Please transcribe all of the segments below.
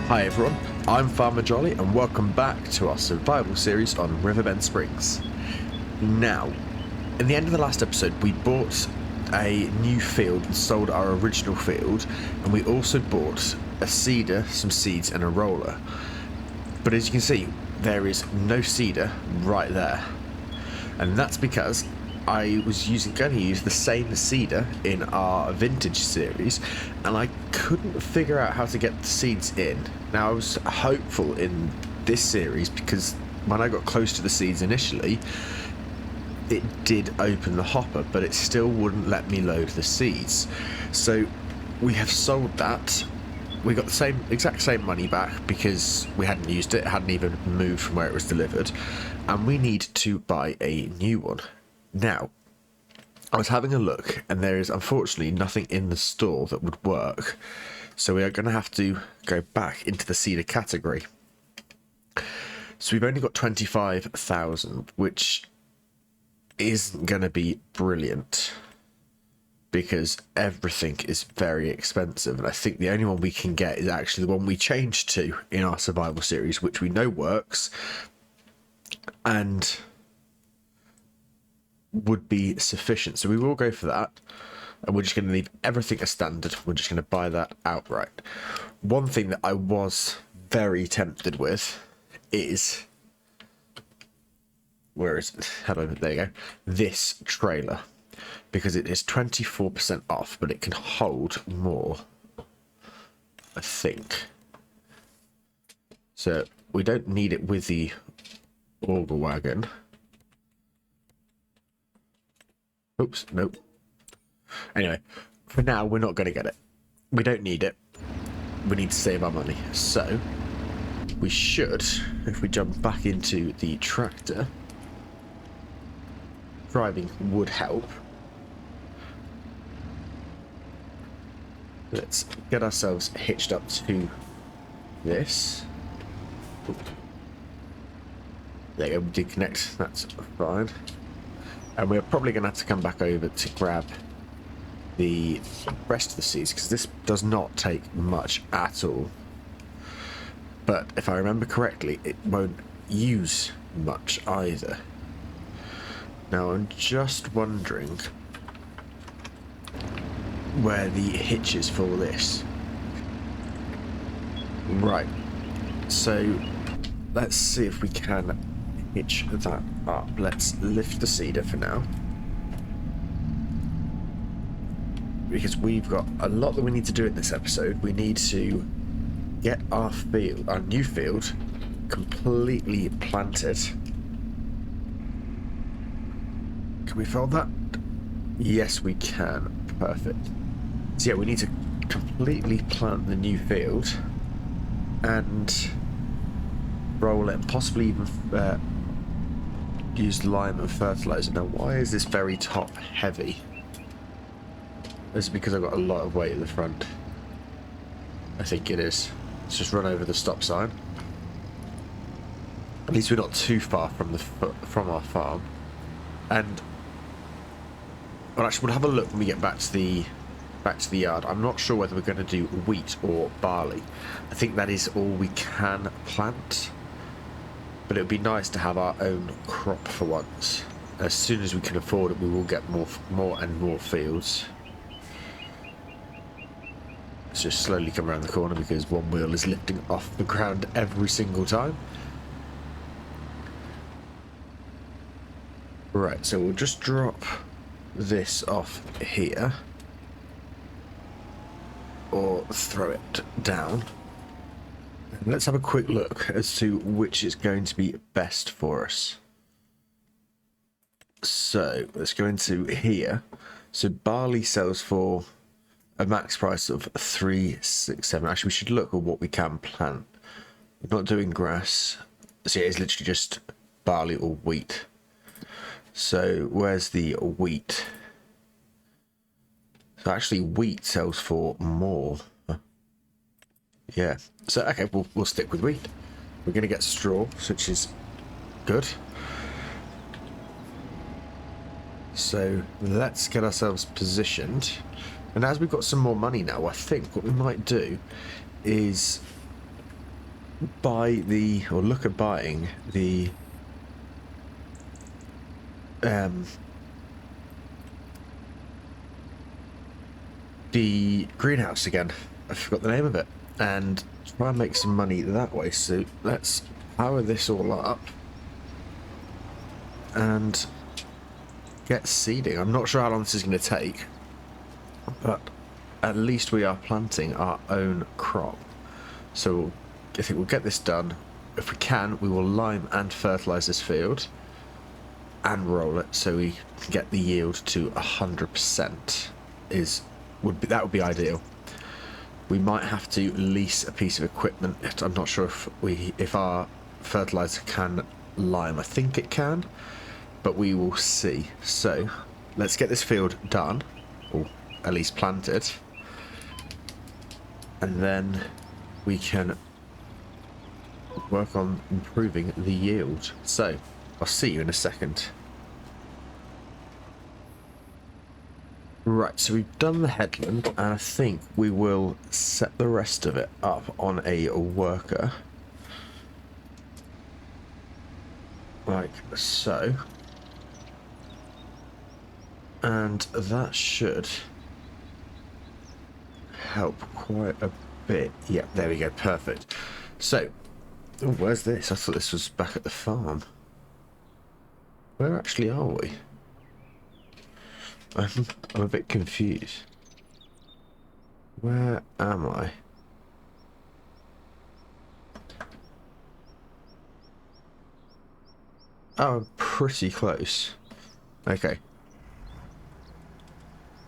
Hi everyone, I'm Farmer Jolly and welcome back to our survival series on Riverbend Springs. Now, in the end of the last episode we bought a new field and sold our original field, and we also bought a seeder, some seeds and a roller. But as you can see, there is no seeder right there. And that's because I was going to use the same seeder in our vintage series, and I couldn't figure out how to get the seeds in. Now I was hopeful in this series because when I got close to the seeds initially, it did open the hopper, but it still wouldn't let me load the seeds. So we have sold that. We got the exact same money back because we hadn't used it, hadn't even moved from where it was delivered, and we need to buy a new one. Now, I was having a look, and there is unfortunately nothing in the store that would work, so we are going to have to go back into the seeder category. So we've only got 25,000, which isn't going to be brilliant because everything is very expensive, and I think the only one we can get is actually the one we changed to in our survival series, which we know works and would be sufficient. So we will go for that, and we're just going to leave everything as standard. We're just going to buy that outright. One thing that I was very tempted with is, where is it? Hello, there you go. This trailer, because it is 24% off, but it can hold more, I think. So we don't need it with the auger wagon. Oops, nope. Anyway, for now, we're not going to get it. We don't need it. We need to save our money. So, we should, if we jump back into the tractor, driving would help. Let's get ourselves hitched up to this. Oops. There you go, we did connect. That's fine. And we're probably going to have to come back over to grab the rest of the seeds, because this does not take much at all. But if I remember correctly, it won't use much either. Now I'm just wondering where the hitch is for this. Right. So let's see if we can hitch that up. Let's lift the seeder for now, because we've got a lot that we need to do in this episode. We need to get our new field completely planted. Can we fold that? Yes, we can. Perfect. So yeah, we need to completely plant the new field and roll it, and possibly even use lime and fertilizer. Now, why is this very top heavy? Is it because I've got a lot of weight at the front? I think it is. Let's just run over the stop sign. At least we're not too far from our farm. And well, actually, we'll have a look when we get back to the yard. I'm not sure whether we're going to do wheat or barley. I think that is all we can plant. But it would be nice to have our own crop for once. As soon as we can afford it, we will get more and more fields. Let's just slowly come around the corner because one wheel is lifting off the ground every single time. Right, so we'll just drop this off here. Or throw it down. Let's have a quick look as to which is going to be best for us. So let's go into here. So barley sells for a max price of 367. Actually, we should look at what we can plant. We're not doing grass. So yeah, it's literally just barley or wheat. So where's the wheat? So actually wheat sells for more. Yeah. So okay, we'll stick with wheat. We're going to get straw, which is good. So let's get ourselves positioned. And as we've got some more money now, I think what we might do is buy or look at buying um, the greenhouse again. I forgot the name of it, and try and make some money that way. So let's power this all up and get seeding. I'm not sure how long this is going to take, but at least we are planting our own crop. So I think we'll get this done. If we can, we will lime and fertilise this field and roll it so we can get the yield to 100%. That would be ideal. We might have to lease a piece of equipment. I'm not sure if our fertilizer can lime. I think it can, but we will see. So let's get this field done, or at least planted, and then we can work on improving the yield. So I'll see you in a second. Right, so we've done the headland, and I think we will set the rest of it up on a worker. Like so. And that should help quite a bit. Yep, there we go, perfect. So, oh, where's this? I thought this was back at the farm. Where actually are we? I'm a bit confused. Where am I? Oh, I'm pretty close. Okay.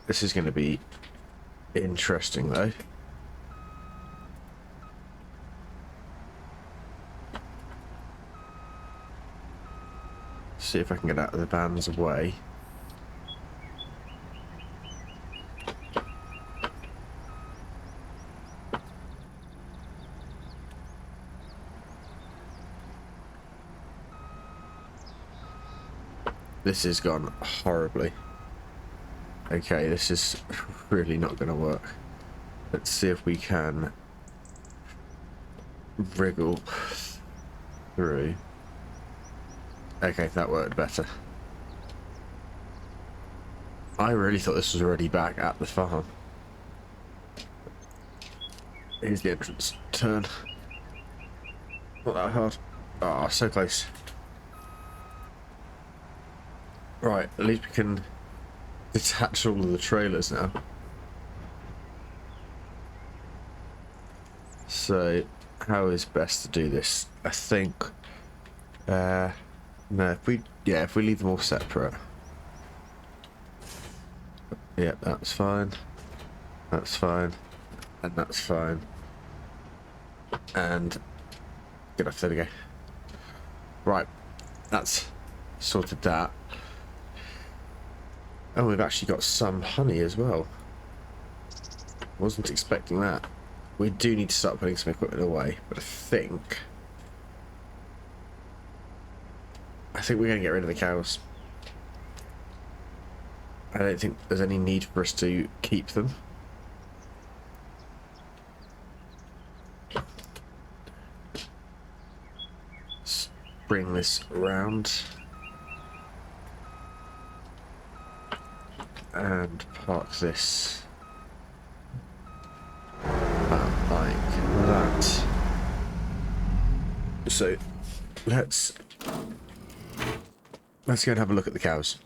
This is going to be interesting, though. See if I can get out of the band's way. This has gone horribly. Okay, this is really not going to work. Let's see if we can wriggle through. Okay, that worked better. I really thought this was already back at the farm. Here's the entrance. Turn. Not that hard. Oh, so close. Right, at least we can detach all of the trailers now. So, how is best to do this? I think, no, if we leave them all separate. Yeah, that's fine. That's fine. And that's fine. And get off, there we go. Right, that's sorted that. Oh, we've actually got some honey as well. Wasn't expecting that. We do need to start putting some equipment away, but I think we're going to get rid of the cows. I don't think there's any need for us to keep them. Let's bring this around. And park this like that. So let's go and have a look at the cows.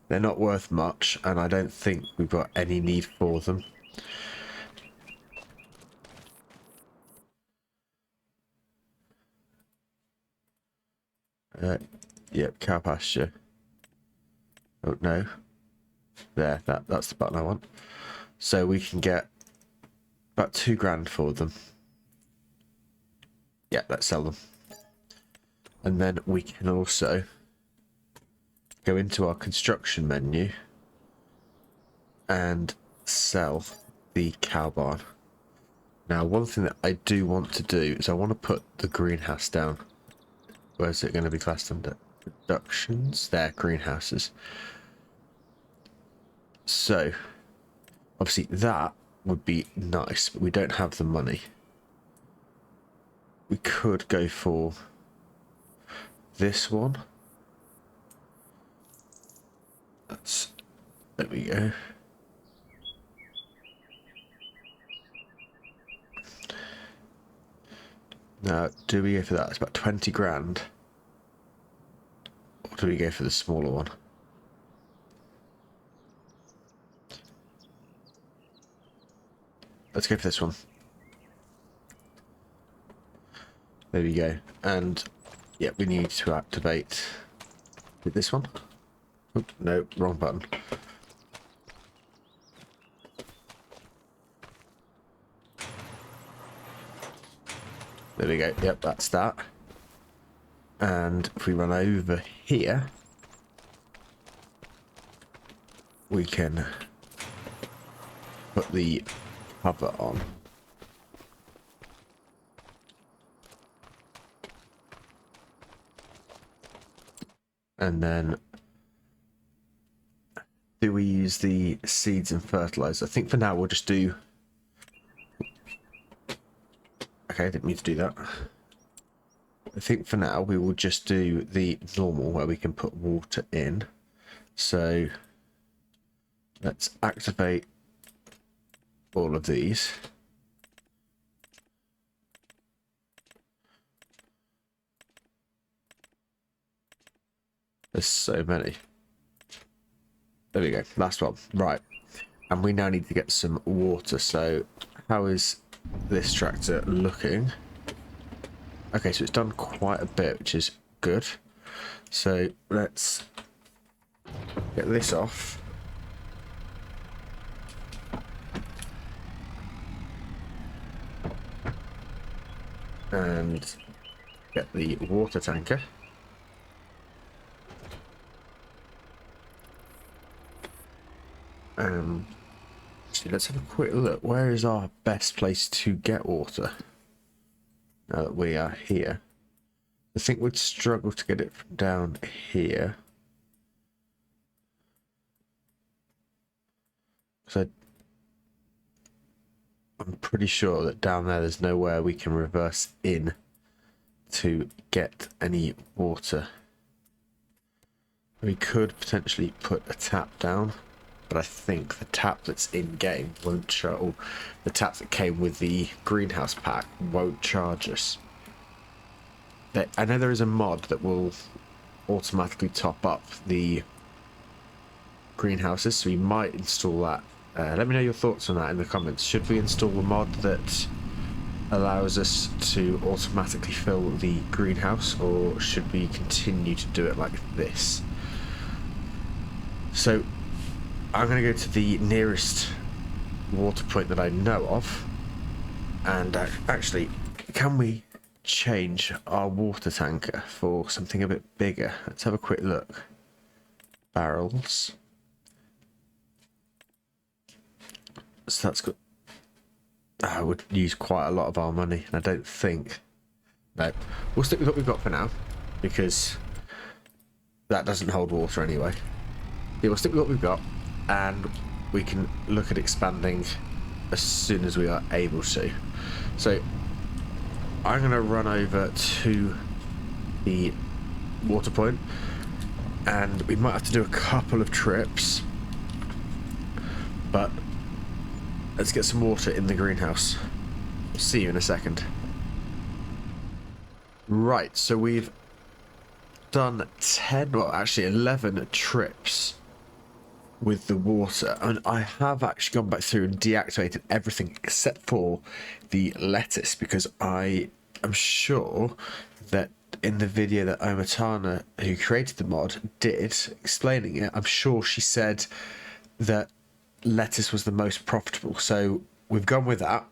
They're not worth much, and I don't think we've got any need for them. Yep, cow pasture. Oh no. There, that's the button I want. So we can get about £2,000 for them. Yeah, let's sell them. And then we can also go into our construction menu and sell the cow barn. Now, one thing that I do want to do is I want to put the greenhouse down. Where is it going to be classed under? Productions? There, greenhouses. So, obviously that would be nice, but we don't have the money. we could go for this one. There we go. Now, do we go for that? It's about 20 grand. Or do we go for the smaller one? Let's go for this one. There we go. And yeah, we need to activate this one. Oop, no, wrong button. There we go. Yep, that's that. And if we run over here, we can put the cover on. And then do we use the seeds and fertilizer? I think for now we'll just do... Okay, I didn't mean to do that. I think for now we will just do the normal where we can put water in. So let's activate all of these. There's so many. There we go, last one. Right, and we now need to get some water. So how is this tractor looking? Okay, so it's done quite a bit, which is good. So let's get this off. And get the water tanker. So let's have a quick look. Where is our best place to get water? Now that we are here. I think we'd struggle to get it from down here. So I'm pretty sure that down there's nowhere we can reverse in to get any water. We could potentially put a tap down, but I think the tap that's in game won't charge, or the tap that came with the greenhouse pack won't charge us. I know there is a mod that will automatically top up the greenhouses, so we might install that. Let me know your thoughts on that in the comments. Should we install a mod that allows us to automatically fill the greenhouse, or should we continue to do it like this? So I'm going to go to the nearest water point that I know of, and actually, can we change our water tanker for something a bit bigger? Let's have a quick look. Barrels. So that's good. I would use quite a lot of our money, and I don't think... No, we'll stick with what we've got for now, because that doesn't hold water anyway. Yeah, we'll stick with what we've got, and we can look at expanding as soon as we are able to. So I'm going to run over to the water point, and we might have to do a couple of trips, but let's get some water in the greenhouse. See you in a second. Right, so we've done 10, well actually 11 trips with the water, and I have actually gone back through and deactivated everything except for the lettuce, because I am sure that in the video that Omatana, who created the mod, did explaining it, I'm sure she said that lettuce was the most profitable, so we've gone with that.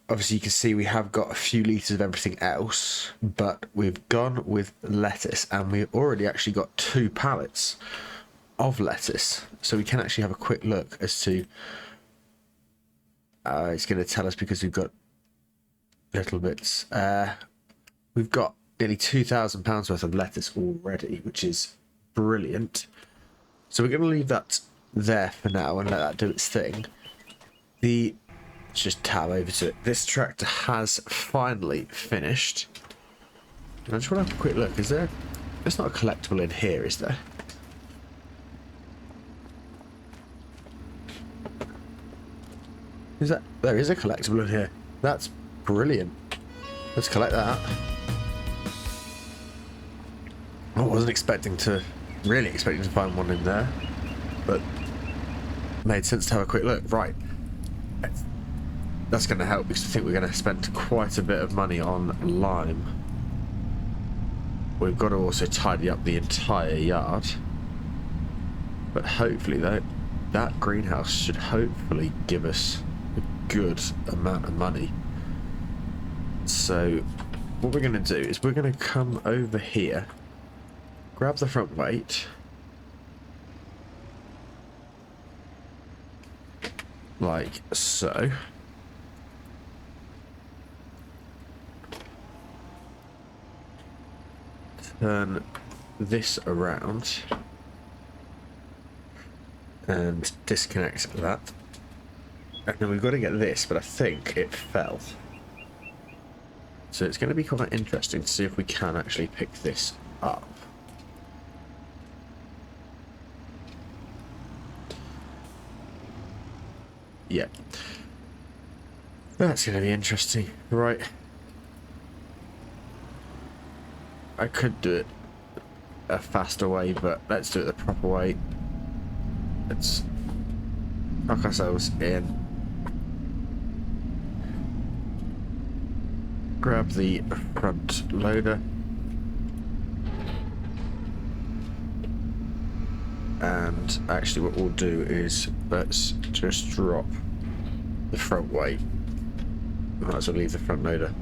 Obviously you can see we have got a few litres of everything else, but we've gone with lettuce, and we've already actually got 2 pallets of lettuce, so we can actually have a quick look as to it's going to tell us because we've got little bits. We've got nearly £2,000 worth of lettuce already, which is brilliant. So we're going to leave that there for now and let that do its thing. The let's just tab over to it. This tractor has finally finished. I just want to have a quick look. Is there... There's not a collectible in here, is there? Is that... There is a collectible in here. That's brilliant. Let's collect that. I wasn't expecting to... Really expecting to find one in there. But... Made sense to have a quick look. Right. That's going to help because I think we're going to spend quite a bit of money on lime. We've got to also tidy up the entire yard. But hopefully, though, that greenhouse should hopefully give us a good amount of money. So, what we're going to do is we're going to come over here, grab the front weight, like so. Turn this around and disconnect that, and then we've got to get this, but I think it fell, so it's going to be quite interesting to see if we can actually pick this up. Yeah, that's going to be interesting. Right, I could do it a faster way, but let's do it the proper way. Let's knock ourselves in. Grab the front loader. And actually what we'll do is let's just drop the front weight. We might as well leave the front loader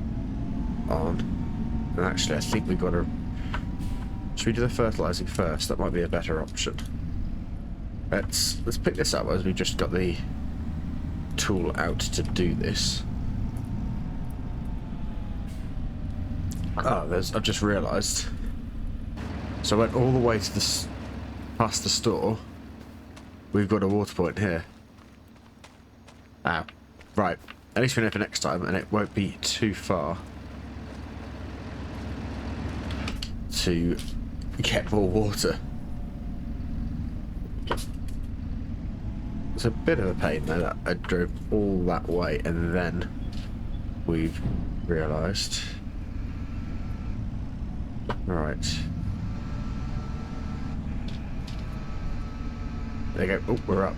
on. And actually, I think we've got to... Should we do the fertilising first? That might be a better option. Let's pick this up as we just got the tool out to do this. Oh, I've just realised. So I went all the way to this, past the store. We've got a water point here. Ah, right. At least we know for next time, and it won't be too far to get more water. It's a bit of a pain though that I drove all that way and then we've realised. Right. There you go. Oh, we're up.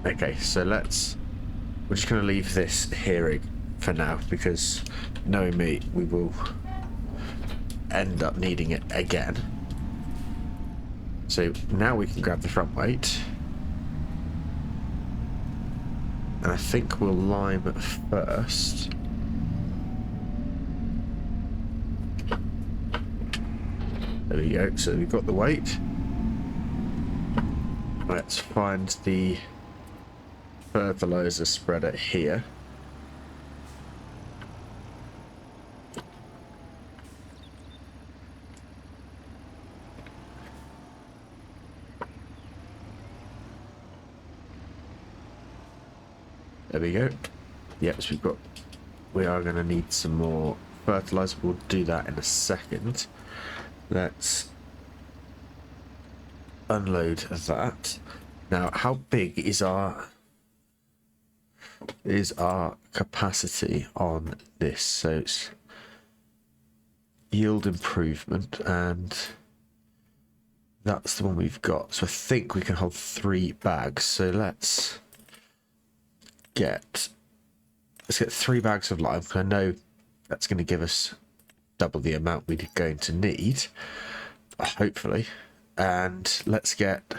Okay, so we're just going to leave this here for now because knowing me, we will end up needing it again. So now we can grab the front weight, and I think we'll lime first. There we go. So we've got the weight. Let's find the fertilizer spreader here. There we go. Yep, so we are going to need some more fertilizer. We'll do that in a second. Let's unload that. Now, how big is our capacity on this? So it's yield improvement, and that's the one we've got. So I think we can hold 3 bags. So let's get 3 bags of lime. I know that's going to give us double the amount we're going to need, hopefully. And let's get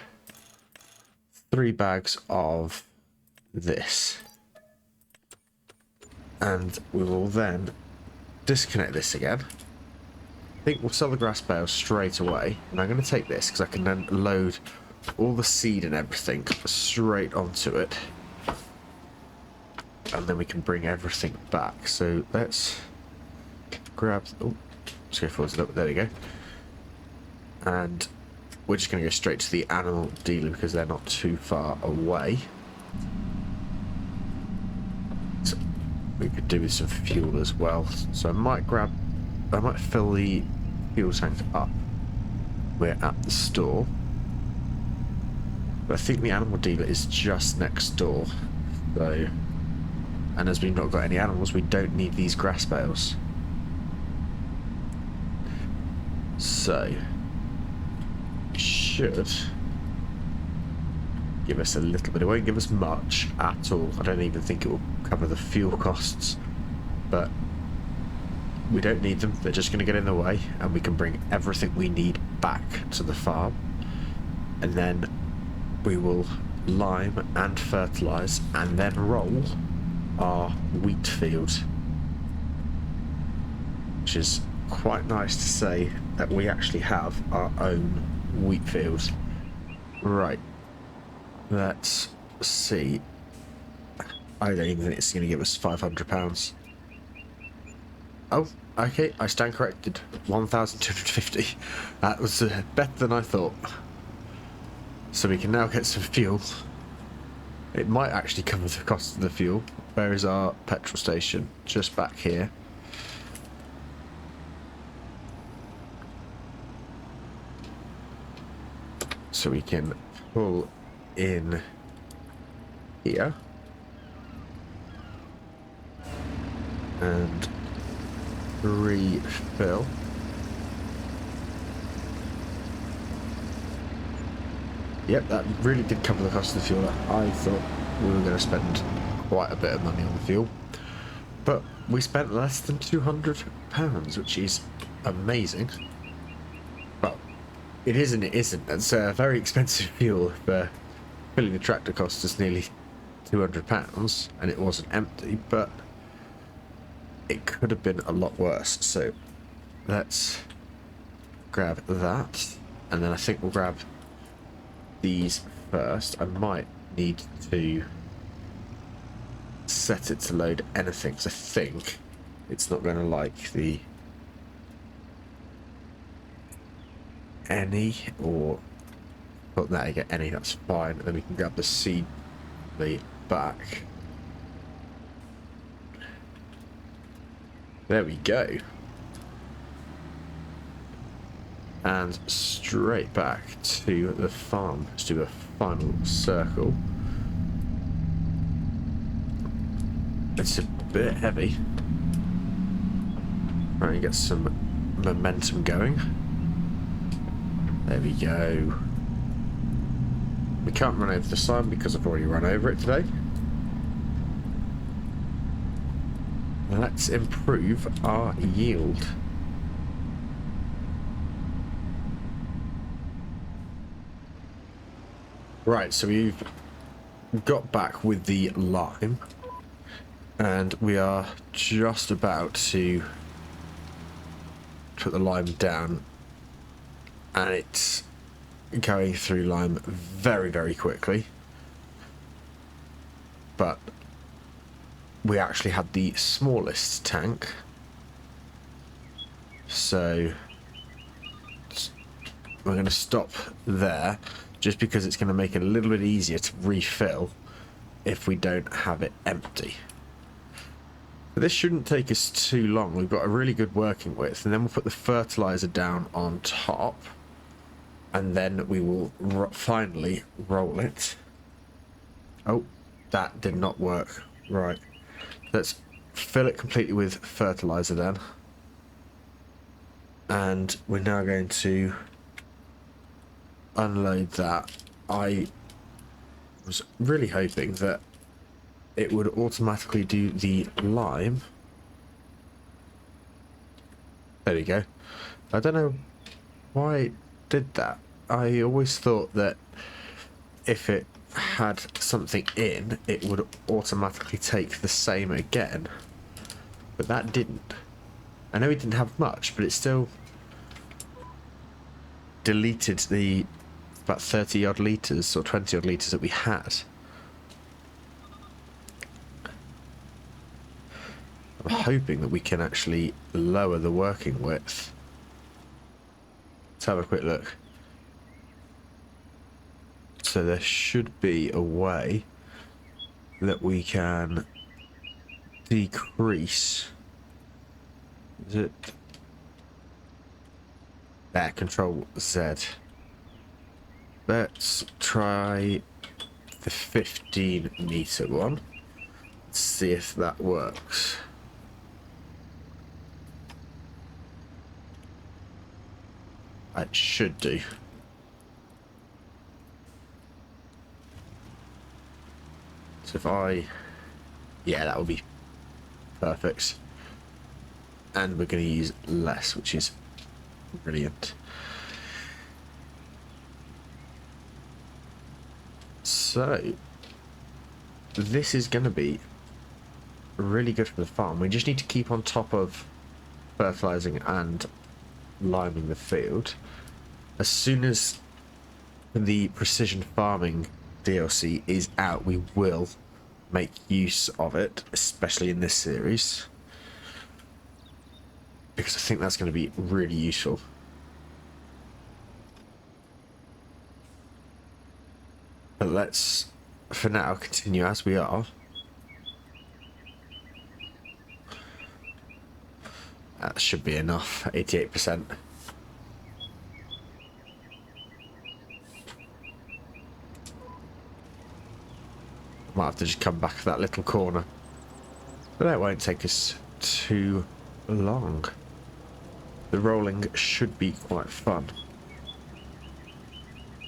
3 bags of this, and we will then disconnect this again. I think we'll sell the grass bale straight away, and I'm going to take this because I can then load all the seed and everything straight onto it, and then we can bring everything back. So let's grab, oh, let's go forward a little bit, there we go. And we're just going to go straight to the animal dealer because they're not too far away. we could do with some fuel as well. So I might fill the fuel tank up. We're at the store. But I think the animal dealer is just next door. So, and as we've not got any animals, we don't need these grass bales. So, should give us a little bit. It won't give us much at all. I don't even think it will cover the fuel costs, but we don't need them. They're just going to get in the way, and we can bring everything we need back to the farm, and then we will lime and fertilise and then roll our wheat field, which is quite nice to say that we actually have our own wheat field. Right, let's see. I don't even think it's going to give us £500. Oh, okay, I stand corrected. 1,250. That was better than I thought. So we can now get some fuel. It might actually cover the cost of the fuel. Where is our petrol station? Just back here. So we can pull in here. And refill. Yep, that really did cover the cost of the fuel. I thought we were going to spend quite a bit of money on the fuel, but we spent less than £200, which is amazing. Well, it is and it isn't. It's a very expensive fuel. For filling the tractor cost us nearly £200, and it wasn't empty, but it could have been a lot worse. So let's grab that, and then I think we'll grab these first. I might need to set it to load anything, because I think it's not going to like the any, or put there you get any, that's fine. And then we can grab the seed the back. There we go. And straight back to the farm. Let's do a final circle. It's a bit heavy. Try and get some momentum going. There we go. We can't run over the sign because I've already run over it today. Let's improve our yield. Right, so we've got back with the lime, and we are just about to put the lime down, and it's going through lime very, very quickly. But we actually had the smallest tank, so we're going to stop there, just because it's going to make it a little bit easier to refill if we don't have it empty. But this shouldn't take us too long. We've got a really good working width, and then we'll put the fertilizer down on top, and then we will finally roll it. Oh, that did not work. Right, let's fill it completely with fertilizer then, and we're now going to unload that. I was really hoping that it would automatically do the lime. There we go. I don't know why it did that. I always thought that if it had something in, it would automatically take the same again, but that didn't. I know it didn't have much, but it still deleted the about 30 odd litres or 20 odd litres that we had. I'm hoping that we can actually lower the working width. Let's have a quick look. So there should be a way that we can decrease. Is it? There, Control Z. Let's try the 15-meter one. Let's see if that works. It should do. So if I... Yeah, that will be perfect. And we're going to use less, which is brilliant. So, this is going to be really good for the farm. We just need to keep on top of fertilizing and liming the field. As soon as the precision farming DLC is out, we will make use of it, especially in this series, because I think that's going to be really useful. But let's, for now, continue as we are. That should be enough, 88%. Might have to just come back to that little corner. But that won't take us too long. The rolling should be quite fun,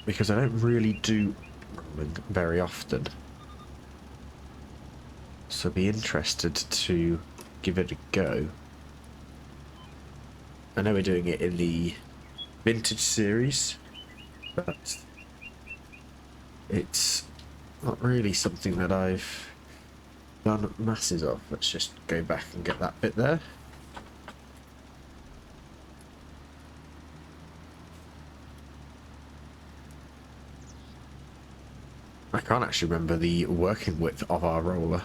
because I don't really do rolling very often. So be interested to give it a go. I know we're doing it in the vintage series, but it's not really something that I've done masses of. Let's just go back and get that bit there. I can't actually remember the working width of our roller.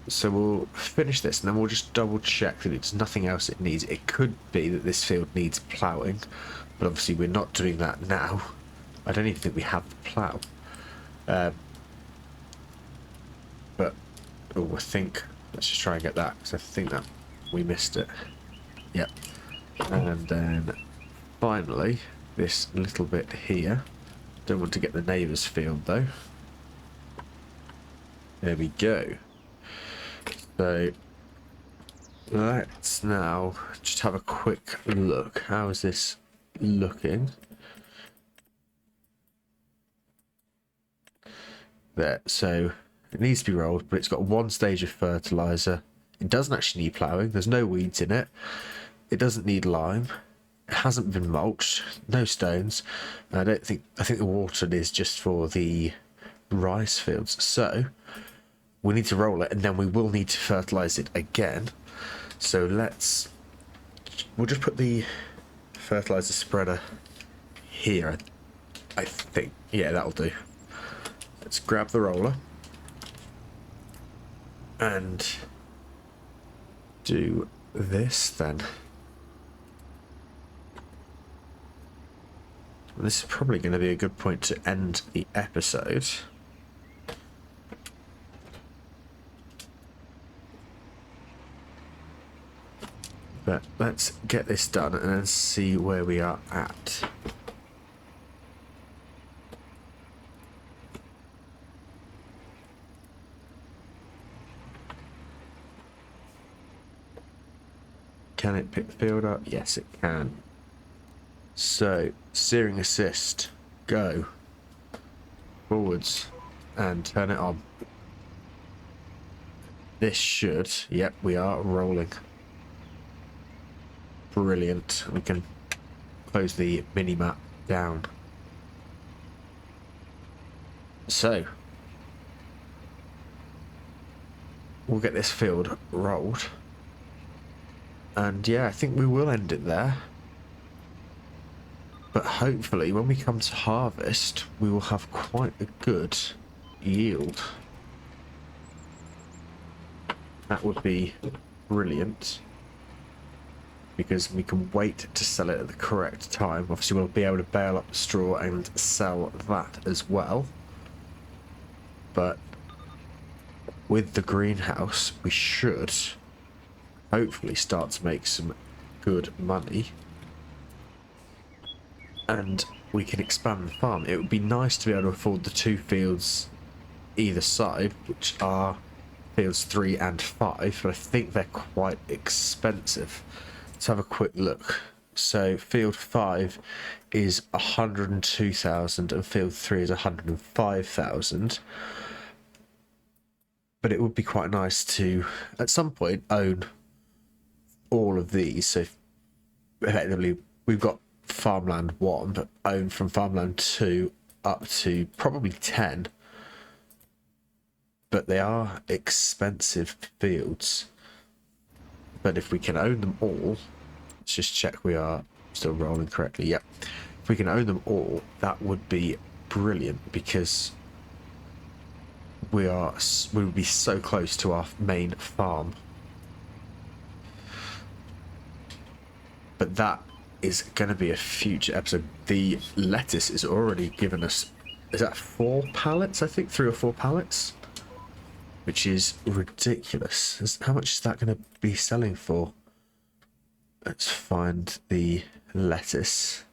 So we'll finish this and then we'll just double check that it's nothing else it needs. It could be that this field needs ploughing, but obviously we're not doing that now. I don't even think we have the plough. But, oh, I think, let's just try and get that, because I think that we missed it. Yep. And then, finally, this little bit here. Don't want to get the neighbour's field, though. There we go. So, let's now just have a quick look. How is this looking? There, so it needs to be rolled, but it's got one stage of fertilizer. It doesn't actually need ploughing. There's no weeds in it. It doesn't need lime. It hasn't been mulched. No stones. I think the water is just for the rice fields. So we need to roll it, and then we will need to fertilize it again. So we'll just put the fertilizer spreader here, I think. Yeah, that'll do. Let's grab the roller and do this then. This is probably going to be a good point to end the episode. But let's get this done and then see where we are at. Can it pick the field up? Yes, it can. So, steering assist, go. Forwards, and turn it on. This should, yep, we are rolling. Brilliant. We can close the mini-map down. So, we'll get this field rolled. And yeah, I think we will end it there. But hopefully when we come to harvest, we will have quite a good yield. That would be brilliant, because we can wait to sell it at the correct time. Obviously we'll be able to bale up the straw and sell that as well. but with the greenhouse we should hopefully start to make some good money, and we can expand the farm. It would be nice to be able to afford the 2 fields either side, which are fields 3 and 5, but I think they're quite expensive. Let's have a quick look. So field 5 is 102,000 and field 3 is 105,000. But it would be quite nice to at some point own all of these. So effectively we've got farmland 1, but own from farmland 2 up to probably 10. But they are expensive fields. But if we can own them all, let's just check we are still rolling correctly. Yep. If we can own them all, that would be brilliant, because we would be so close to our main farm. But that is going to be a future episode. The lettuce is already given us, is that 4 pallets? I think 3 or 4 pallets, which is ridiculous. How much is that going to be selling for? Let's find the lettuce.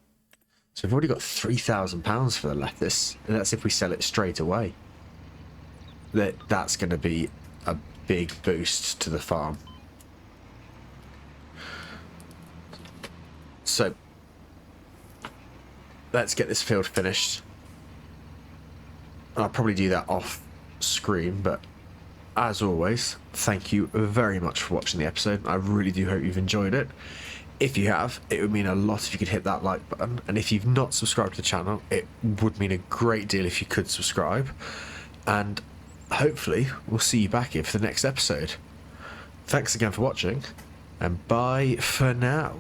So we've already got £3,000 for the lettuce, and that's if we sell it straight away. That's going to be a big boost to the farm. So let's get this field finished. I'll probably do that off screen, but as always, thank you very much for watching the episode. I really do hope you've enjoyed it. If you have, it would mean a lot if you could hit that like button, and if you've not subscribed to the channel, it would mean a great deal if you could subscribe, and hopefully we'll see you back here for the next episode. Thanks again for watching, and bye for now.